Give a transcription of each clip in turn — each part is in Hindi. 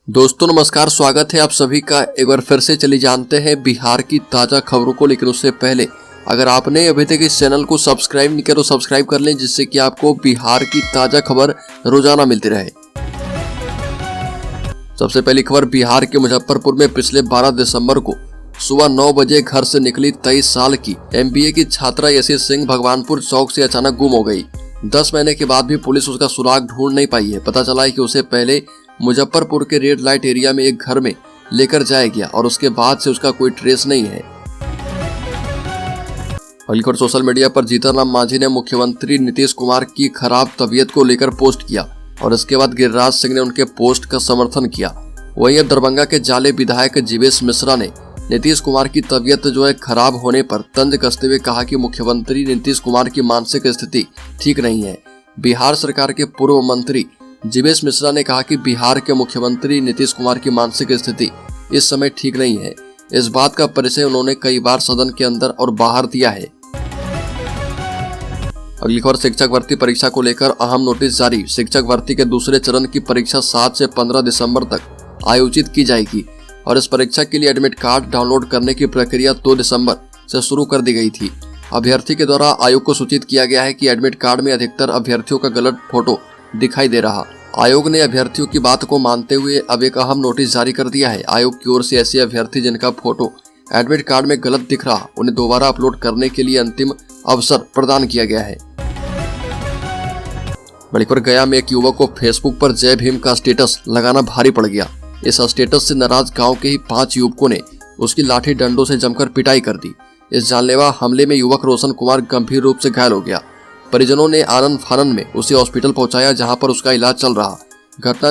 दोस्तों नमस्कार, स्वागत है आप सभी का। एक बार फिर से चलिए जानते हैं बिहार की ताज़ा खबरों को। लेकिन उससे पहले अगर आपने अभी तक इस चैनल को सब्सक्राइब नहीं किया तो सब्सक्राइब कर लें, जिससे कि आपको बिहार की ताज़ा खबर रोजाना मिलती रहे। सबसे पहली खबर, बिहार के मुजफ्फरपुर में पिछले 12 दिसंबर को सुबह 9 बजे घर से निकली 23 साल की MBA की छात्रा यशी सिंह भगवानपुर चौक से अचानक गुम हो गई। 10 महीने के बाद भी पुलिस उसका सुराग ढूंढ नहीं पाई है। पता चला है कि उसे पहले मुजफ्फरपुर के रेड लाइट एरिया में एक घर में लेकर जाया गया और उसके बाद से उसका कोई ट्रेस नहीं है। अगली खबर, सोशल मीडिया पर जीतनराम मांझी ने मुख्यमंत्री नीतीश कुमार की खराब तबीयत को लेकर पोस्ट किया और इसके बाद गिरिराज सिंह ने उनके पोस्ट का समर्थन किया। वहीं अब दरभंगा के जाले विधायक जीवेश मिश्रा ने नीतीश कुमार की तबीयत खराब होने पर तंज कसते हुए कहा कि मुख्यमंत्री नीतीश कुमार की मानसिक स्थिति ठीक नहीं है। बिहार सरकार के पूर्व मंत्री जीवेश मिश्रा ने कहा कि बिहार के मुख्यमंत्री नीतीश कुमार की मानसिक स्थिति इस समय ठीक नहीं है। इस बात का परिचय उन्होंने कई बार सदन के अंदर और बाहर दिया है। अगली खबर, शिक्षक भर्ती परीक्षा को लेकर अहम नोटिस जारी। शिक्षक भर्ती के दूसरे चरण की परीक्षा 7 से 15 दिसंबर तक आयोजित की जाएगी और इस परीक्षा के लिए एडमिट कार्ड डाउनलोड करने की प्रक्रिया 2 दिसंबर से शुरू कर दी गई थी। अभ्यर्थी के द्वारा आयोग को सूचित किया गया है कि एडमिट कार्ड में अधिकतर अभ्यर्थियों का गलत फोटो दिखाई दे रहा। आयोग ने अभ्यर्थियों की बात को मानते हुए अब एक अहम नोटिस जारी कर दिया है। आयोग की ओर से ऐसे अभ्यर्थी जिनका फोटो एडमिट कार्ड में गलत दिख रहा, उन्हें दोबारा अपलोड करने के लिए अंतिम अवसर प्रदान किया गया है। बड़ी खबर, गया में एक युवक को फेसबुक पर जय भीम का स्टेटस लगाना भारी पड़ गया। इस स्टेटस से नाराज गांव के ही 5 युवकों ने उसकी लाठी डंडों से जमकर पिटाई कर दी। इस जानलेवा हमले में युवक रोशन कुमार गंभीर रूप से घायल हो गया। परिजनों ने आनंद फानन में उसे हॉस्पिटल पहुंचाया, जहां पर उसका इलाज चल रहा। घटना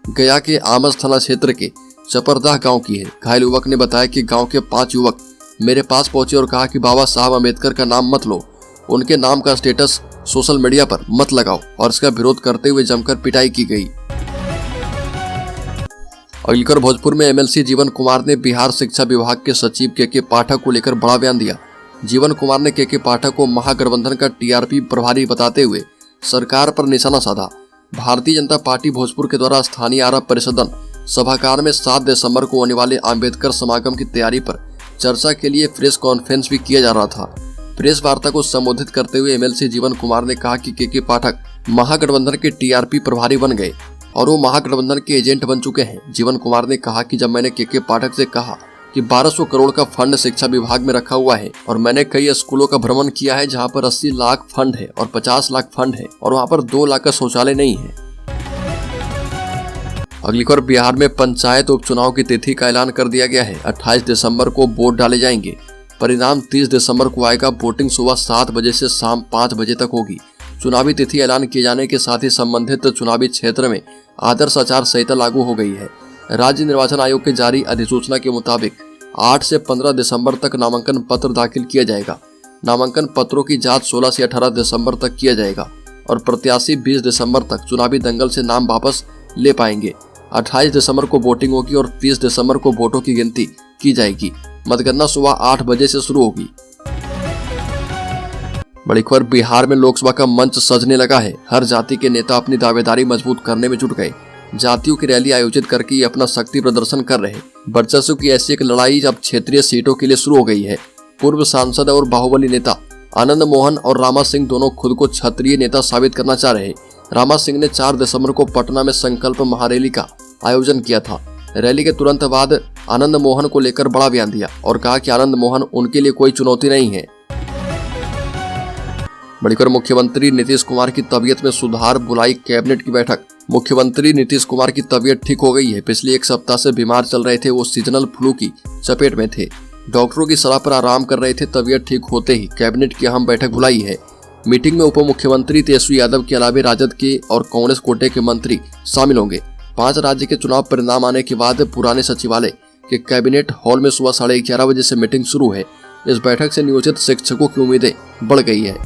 गया के आमस थाना क्षेत्र के चपरदाह गांव की है। घायल युवक ने बताया कि गांव के 5 युवक मेरे पास पहुंचे और कहा कि बाबा साहब अम्बेडकर का नाम मत लो, उनके नाम का स्टेटस सोशल मीडिया पर मत लगाओ, और इसका विरोध करते हुए जमकर पिटाई की गई। अगली खबर, भोजपुर में MLC जीवन कुमार ने बिहार शिक्षा विभाग के सचिव के पाठक को लेकर बड़ा बयान दिया। जीवन कुमार ने के पाठक को महागठबंधन का TRP प्रभारी बताते हुए सरकार पर निशाना साधा। भारतीय जनता पार्टी भोजपुर के द्वारा स्थानीय आरा परिषदन सभागार में 7 दिसंबर को होने वाले अम्बेडकर समागम की तैयारी पर चर्चा के लिए प्रेस कॉन्फ्रेंस भी किया जा रहा था। प्रेस वार्ता को संबोधित करते हुए MLC जीवन कुमार ने कहा कि के पाठक महागठबंधन के TRP प्रभारी बन गए और वो महागठबंधन के एजेंट बन चुके हैं। जीवन कुमार ने कहा कि जब मैंने के पाठक से कहा कि 1200 करोड़ का फंड शिक्षा विभाग में रखा हुआ है और मैंने कई स्कूलों का भ्रमण किया है जहां पर 80 लाख फंड है और 50 लाख फंड है और वहां पर 2 लाख का शौचालय नहीं है। अगली खबर, बिहार में पंचायत उपचुनाव की तिथि का ऐलान कर दिया गया है। 28 दिसंबर को वोट डाले जाएंगे। परिणाम 30 दिसंबर को आएगा। वोटिंग सुबह 7 बजे से शाम 5 बजे तक होगी। चुनावी तिथि ऐलान किए जाने के साथ ही संबंधित चुनावी क्षेत्र में आदर्श आचार संहिता लागू हो गई है। राज्य निर्वाचन आयोग के जारी अधिसूचना के मुताबिक 8 से 15 दिसंबर तक नामांकन पत्र दाखिल किया जाएगा। नामांकन पत्रों की जांच 16 से 18 दिसंबर तक किया जाएगा और प्रत्याशी 20 दिसंबर तक चुनावी दंगल से नाम वापस ले पाएंगे। 28 दिसंबर को वोटिंग होगी और 30 दिसंबर को वोटों की गिनती की जाएगी। मतगणना सुबह 8 बजे से शुरू होगी। बड़ी खबर, बिहार में लोकसभा का मंच सजने लगा है। हर जाति के नेता अपनी दावेदारी मजबूत करने में जुट गए। जातियों की रैली आयोजित करके अपना शक्ति प्रदर्शन कर रहे। वर्चस्व की ऐसी एक लड़ाई अब क्षेत्रीय सीटों के लिए शुरू हो गई है। पूर्व सांसद और बाहुबली नेता आनंद मोहन और रामा सिंह दोनों खुद को क्षत्रिय नेता साबित करना चाह रहे। रामा सिंह ने 4 दिसंबर को पटना में संकल्प महारैली का आयोजन किया था। रैली के तुरंत बाद आनंद मोहन को लेकर बड़ा बयान दिया और कहा कि आनंद मोहन उनके लिए कोई चुनौती नहीं है। बढ़कर मुख्यमंत्री नीतीश कुमार की तबीयत में सुधार, बुलाई कैबिनेट की बैठक। मुख्यमंत्री नीतीश कुमार की तबीयत ठीक हो गई है। पिछले 1 सप्ताह से बीमार चल रहे थे। वो सीजनल फ्लू की चपेट में थे। डॉक्टरों की सलाह पर आराम कर रहे थे। तबीयत ठीक होते ही कैबिनेट की अहम बैठक बुलाई है। मीटिंग में उप मुख्यमंत्री तेजस्वी यादव के अलावा राजद के और कांग्रेस कोटे के मंत्री शामिल होंगे। 5 राज्य के चुनाव परिणाम आने के बाद पुराने सचिवालय के कैबिनेट हॉल में सुबह 11:30 बजे से मीटिंग शुरू है। इस बैठक से नियोजित शिक्षकों की उम्मीदें बढ़ गई है।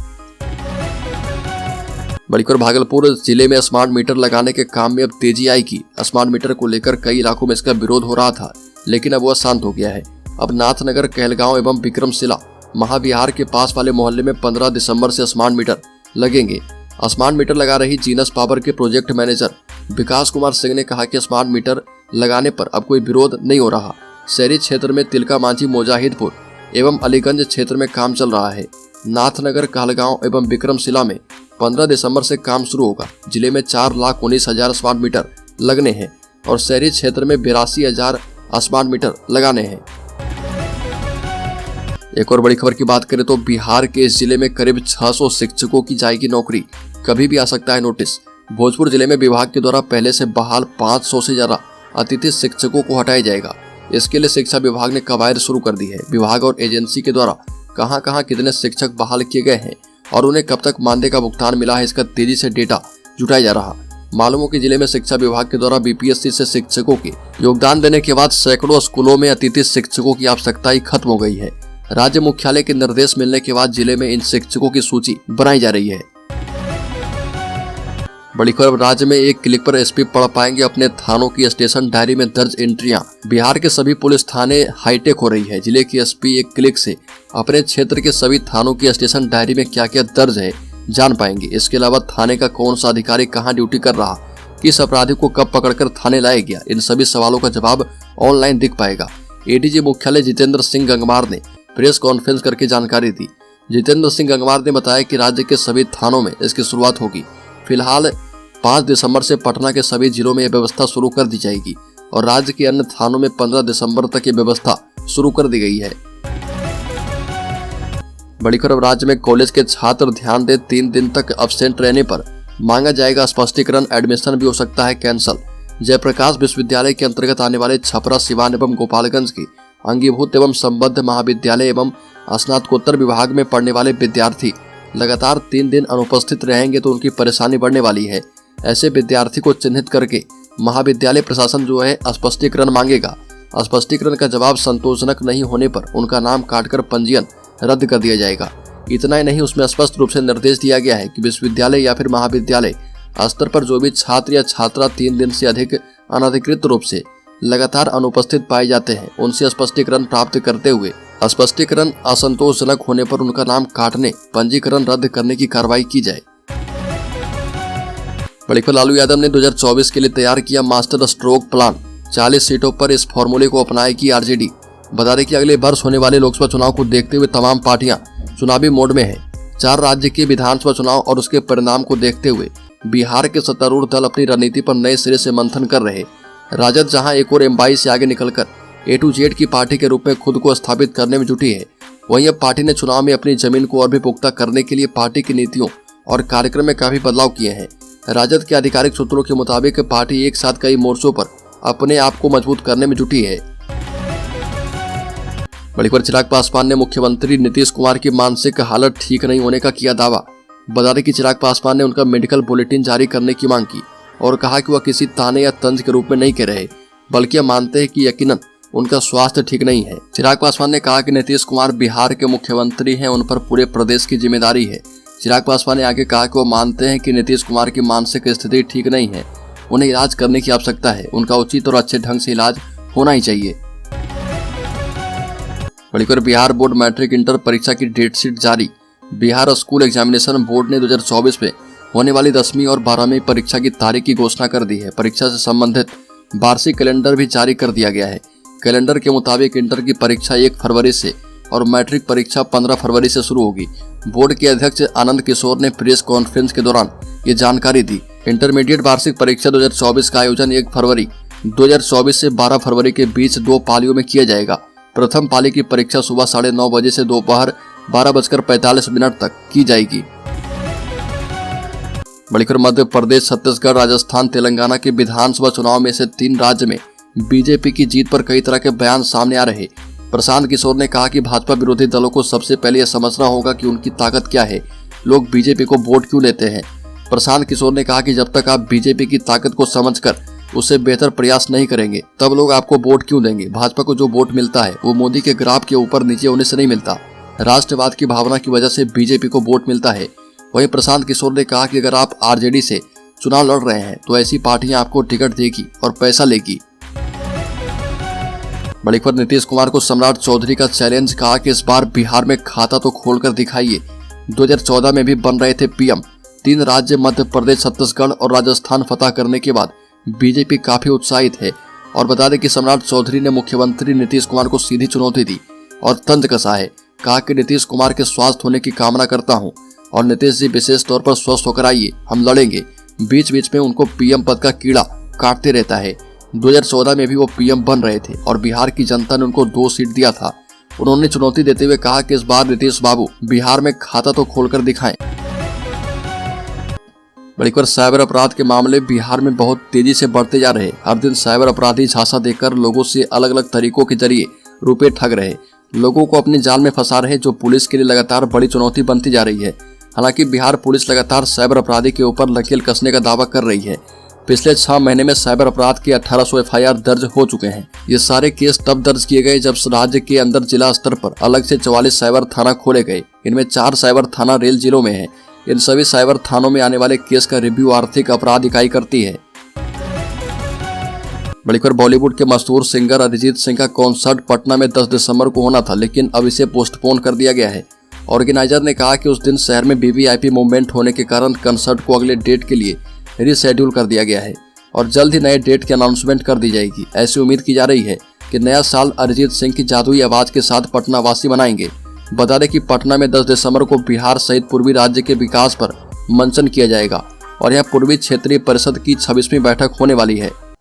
बड़ी खबर, भागलपुर जिले में स्मार्ट मीटर लगाने के काम में अब तेजी आएगी। स्मार्ट मीटर को लेकर कई इलाकों में इसका विरोध हो रहा था, लेकिन अब वह शांत हो गया है। अब नाथनगर, कहलगांव एवं विक्रमशिला महाविहार के पास वाले मोहल्ले में 15 दिसंबर से स्मार्ट मीटर लगेंगे। स्मार्ट मीटर लगा रही जीनस पावर के प्रोजेक्ट मैनेजर विकास कुमार सिंह ने कहा कि स्मार्ट मीटर लगाने पर अब कोई विरोध नहीं हो रहा। शहरी क्षेत्र में तिलका मांझी मुजाहिदपुर एवं अलीगंज क्षेत्र में काम चल रहा है। नाथनगर, कहलगांव एवं विक्रमशिला में 15 दिसंबर से काम शुरू होगा। जिले में 4,19,000 स्मार्ट मीटर लगने हैं और शहरी क्षेत्र में 82,000 स्मार्ट मीटर लगाने हैं। एक और बड़ी खबर की बात करें तो बिहार के इस जिले में करीब 600 शिक्षकों की जाएगी नौकरी, कभी भी आ सकता है नोटिस। भोजपुर जिले में विभाग के द्वारा पहले से बहाल 500 से ज्यादा अतिथि शिक्षकों को हटाया जाएगा। इसके लिए शिक्षा विभाग ने कवायद शुरू कर दी है। विभाग और एजेंसी के द्वारा कहां कितने शिक्षक बहाल किए गए हैं और उन्हें कब तक मानदेय का भुगतान मिला है, इसका तेजी से डेटा जुटाया जा रहा। मालूम हो कि जिले में शिक्षा विभाग के द्वारा बीपीएससी से शिक्षकों के योगदान देने के बाद सैकड़ों स्कूलों में अतिथि शिक्षकों की आवश्यकता ही खत्म हो गई है। राज्य मुख्यालय के निर्देश मिलने के बाद जिले में इन शिक्षकों की सूची बनाई जा रही है। बड़ी खबर, राज्य में एक क्लिक पर एसपी पढ़ पाएंगे अपने थानों की स्टेशन डायरी में दर्ज एंट्रियां। बिहार के सभी पुलिस थाने हाईटेक हो रही है। जिले की एसपी एक क्लिक से अपने क्षेत्र के सभी थानों की स्टेशन डायरी में क्या क्या दर्ज है जान पाएंगे। इसके अलावा थाने का कौन सा अधिकारी कहां ड्यूटी कर रहा, किस अपराधी को कब पकड़कर थाने लाया गया, इन सभी सवालों का जवाब ऑनलाइन दिख पाएगा। एडीजी मुख्यालय जितेंद्र सिंह गंगवार ने प्रेस कॉन्फ्रेंस करके जानकारी दी। जितेंद्र सिंह गंगवार ने बताया कि राज्य के सभी थानों में इसकी शुरुआत होगी। फिलहाल 5 दिसंबर से पटना के सभी जिलों में यह व्यवस्था शुरू कर दी जाएगी और राज्य के अन्य थानों में 15 दिसंबर तक ये व्यवस्था शुरू कर दी गई है। बड़ी खबर, राज्य में कॉलेज के छात्र ध्यान दें, 3 दिन तक अब्सेंट रहने पर मांगा जाएगा स्पष्टीकरण, एडमिशन भी हो सकता है कैंसल। जयप्रकाश विश्वविद्यालय के अंतर्गत आने वाले छपरा, सिवान एवं गोपालगंज के अंगीभूत एवं संबद्ध महाविद्यालय एवं स्नातकोत्तर विभाग में पढ़ने वाले विद्यार्थी लगातार 3 दिन अनुपस्थित रहेंगे तो उनकी परेशानी बढ़ने वाली है। ऐसे विद्यार्थी को चिन्हित करके महाविद्यालय प्रशासन जो है स्पष्टीकरण मांगेगा। स्पष्टीकरण का जवाब संतोषजनक नहीं होने पर उनका नाम काटकर पंजीयन रद्द कर दिया जाएगा। इतना ही नहीं, उसमें स्पष्ट रूप से निर्देश दिया गया है कि विश्वविद्यालय या फिर महाविद्यालय स्तर पर जो भी छात्र या छात्रा 3 दिन से अधिक अनधिकृत रूप से लगातार अनुपस्थित पाए जाते हैं उनसे स्पष्टीकरण प्राप्त करते हुए स्पष्टीकरण असंतोषजनक होने पर उनका नाम काटने, पंजीकरण रद्द करने की कार्रवाई की जाए। बड़ी खबर, लालू यादव ने 2024 के लिए तैयार किया मास्टर स्ट्रोक प्लान। 40 सीटों पर इस फॉर्मूले को अपनाएगी आरजेडी। बता दें कि अगले वर्ष होने वाले लोकसभा चुनाव को देखते हुए तमाम पार्टियां चुनावी मोड में हैं। 4 राज्य के विधानसभा चुनाव और उसके परिणाम को देखते हुए बिहार के सत्तारूढ़ दल अपनी रणनीति पर नए सिरे से मंथन कर रहे। राजद जहां एक और M22 से आगे निकलकर A to Z की पार्टी के रूप में खुद को स्थापित करने में जुटी है, वहीं अब पार्टी ने चुनाव में अपनी जमीन को और भी पुख्ता करने के लिए पार्टी की नीतियों और कार्यक्रम में काफी बदलाव किए हैं। राजद के आधिकारिक सूत्रों के मुताबिक पार्टी एक साथ कई मोर्चों पर अपने आप को मजबूत करने में जुटी है। बड़ी खबर, चिराग पासवान ने मुख्यमंत्री नीतीश कुमार की मानसिक हालत ठीक नहीं होने का किया दावा। बता दें कि चिराग पासवान ने उनका मेडिकल बुलेटिन जारी करने की मांग की और कहा कि वह किसी ताने या तंज के रूप में नहीं कह रहे, बल्कि मानते हैं कि यकीनन उनका स्वास्थ्य ठीक नहीं है। चिराग पासवान ने कहा कि नीतीश कुमार बिहार के मुख्यमंत्री हैं, उन पर पूरे प्रदेश की जिम्मेदारी है। चिराग पासवान ने आगे कहा कि वो मानते हैं कि नीतीश कुमार की मानसिक स्थिति ठीक नहीं है, उन्हें इलाज करने की आवश्यकता है, उनका उचित और अच्छे ढंग से इलाज होना ही चाहिए। बड़ी खबर, बिहार बोर्ड मैट्रिक इंटर परीक्षा की डेट शीट जारी। बिहार स्कूल एग्जामिनेशन बोर्ड ने 2024 में होने वाली 10वीं और 12वीं परीक्षा की तारीख की घोषणा कर दी है। परीक्षा से संबंधित वार्षिक कैलेंडर भी जारी कर दिया गया है। कैलेंडर के मुताबिक इंटर की परीक्षा 1 फरवरी से और मैट्रिक परीक्षा 15 फरवरी से शुरू होगी। बोर्ड के अध्यक्ष आनंद किशोर ने प्रेस कॉन्फ्रेंस के दौरान ये जानकारी दी। इंटरमीडिएट वार्षिक परीक्षा 2024 का आयोजन 1 फरवरी 2024 से 12 फरवरी के बीच 2 पालियों में किया जाएगा। प्रथम पाली की परीक्षा सुबह 9:30 बजे से दोपहर 12:45 तक की जाएगी। बड़ी खबर, मध्य प्रदेश, छत्तीसगढ़, राजस्थान, तेलंगाना के विधानसभा चुनाव में से 3 राज्य में बीजेपी की जीत पर कई तरह के बयान सामने आ रहे। प्रशांत किशोर ने कहा कि भाजपा विरोधी दलों को सबसे पहले यह समझना होगा कि उनकी ताकत क्या है, लोग बीजेपी को वोट क्यों देते हैं। प्रशांत किशोर ने कहा कि जब तक आप बीजेपी की ताकत को समझकर उससे बेहतर प्रयास नहीं करेंगे तब लोग आपको वोट क्यों देंगे। भाजपा को जो वोट मिलता है वो मोदी के ग्राफ के ऊपर नीचे होने से नहीं मिलता, राष्ट्रवाद की भावना की वजह से बीजेपी को वोट मिलता है। वहीं प्रशांत किशोर ने कहा कि अगर आप आरजेडी से चुनाव लड़ रहे हैं तो ऐसी पार्टियां आपको टिकट देगी और पैसा लेगी। बड़ी खबर, नीतीश कुमार को सम्राट चौधरी का चैलेंज, कहा कि इस बार बिहार में खाता तो खोलकर दिखाइए। 2014 में भी बन रहे थे पीएम। 3 राज्य मध्य प्रदेश, छत्तीसगढ़ और राजस्थान फतह करने के बाद बीजेपी काफी उत्साहित है। और बता दें कि सम्राट चौधरी ने मुख्यमंत्री नीतीश कुमार को सीधी चुनौती दी और तंज कसा है। कहा कि नीतीश कुमार के स्वस्थ होने की कामना करता हूं और नीतीश जी विशेष तौर पर स्वस्थ होकर आइए, हम लड़ेंगे। बीच बीच में उनको पीएम पद का कीड़ा काटते रहता है। 2014 में भी वो पीएम बन रहे थे और बिहार की जनता ने उनको 2 सीट दिया था। उन्होंने चुनौती देते हुए कहा कि इस बार नीतीश बाबू बिहार में खाता तो खोलकर दिखाएं। बड़ी खबर साइबर अपराध के मामले बिहार में बहुत तेजी से बढ़ते जा रहे। हर दिन साइबर अपराधी झांसा देकर लोगों से अलग अलग तरीकों के जरिए रुपए ठग रहे, लोगों को अपने जाल में फंसा रहे, जो पुलिस के लिए लगातार बड़ी चुनौती बनती जा रही है। हालांकि बिहार पुलिस लगातार साइबर अपराधी के ऊपर नकेल कसने का दावा कर रही है। पिछले 6 महीने में साइबर अपराध के 1800 FIR दर्ज हो चुके हैं। ये सारे केस तब दर्ज किए गए जब राज्य के अंदर जिला स्तर पर अलग से 44 साइबर थाना खोले गए। इनमें 4 साइबर थाना रेल जिलों में है। इन सभी साइबर थानों में आने वाले केस का रिव्यू आर्थिक अपराध इकाई करती है। बड़ी खबर बॉलीवुड के मशहूर सिंगर अरिजीत सिंह का कॉन्सर्ट पटना में 10 दिसंबर को होना था, लेकिन अब इसे पोस्टपोन कर दिया गया है। ऑर्गेनाइजर ने कहा कि उस दिन शहर में VVIP मूवमेंट होने के कारण कंसर्ट को अगले डेट के लिए रीशेड्यूल कर दिया गया है और जल्द ही नए डेट की अनाउंसमेंट कर दी जाएगी। ऐसी उम्मीद की जा रही है कि नया साल अरिजीत सिंह की जादुई आवाज के साथ पटना वासी मनाएंगे। बता दें कि पटना में 10 दिसंबर को बिहार सहित पूर्वी राज्य के विकास पर मंथन किया जाएगा और यह पूर्वी क्षेत्रीय परिषद की 26वीं बैठक होने वाली है।